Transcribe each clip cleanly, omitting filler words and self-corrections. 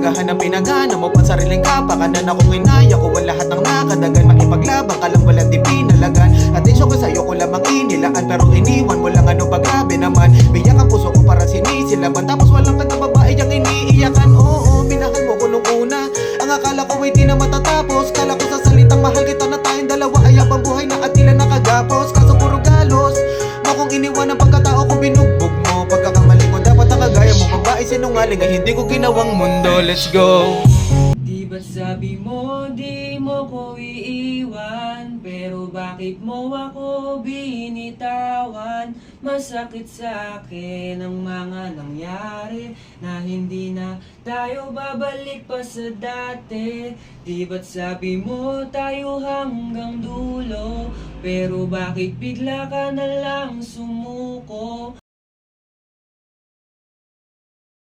Pahalagahan ng pinagana mo pa sariling kapakanan. Ako kinaya ko ang lahat ng nakadagan. Makipaglabang ka lang walang di pinalagan. Atensyon ko sa'yo ko lamang inilaan, pero iniwan mo lang ano ba grabe naman. Biyak ang puso ko para sinisilaban, tapos walang kang babae ang iniiyakan. Oo, minahal mo ko nung una. Ang akala ko ay di na matatapos. Kala ko sa salitang mahal kita na tayong dalawa ay habang buhay na at tila nakagapos. Kaso puro galos mo kung iniwan ang pagkatao ko, binugbog mo. Pagkakamali ko dapat ang kagaya mo, babae sinungaling ay hindi ko ginawang mundo. Let's go. Di ba't sabi mo di mo ko iiwan, pero bakit mo ako binitawan? Masakit sa akin ang mga nangyari, na hindi na tayo babalik pa sa dati. Di ba't sabi mo tayo hanggang dulo, pero bakit bigla ka na lang sumuko?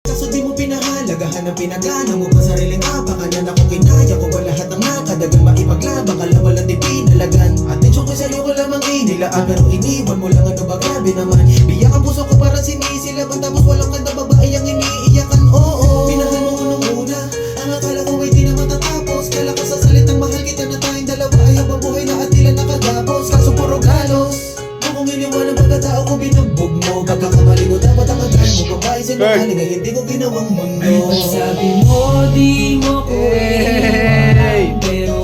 Kaso di mo pinahalagahan ang pinagana mo pa sariling kapakanan. Ako kinaya ko ba lahat ng nakadagan. Maipaglabang ka lang walang di pinalagan. Atensyon ko sa'yo ko lamang inilaan, pero iniwan mo lang ano ba grabe naman. Biyak ang puso ko para sinisilaban, tapos walang kang babae ang iniiyakan. Oo, minahal mo ko nung una. Ang akala ko ay di na matatapos. Kala ko sa salitang mahal kita na tayong dalawa ay habang buhay na at tila nakagapos. Kaso puro galos mo kung iniwan ang pagkatao ko, binugbog mo. Pagkakamali ko dapat ang kagaya mo, babae sinungaling ay hindi ko ginawang mundo. Sabi mo di mo ko iiwan, pero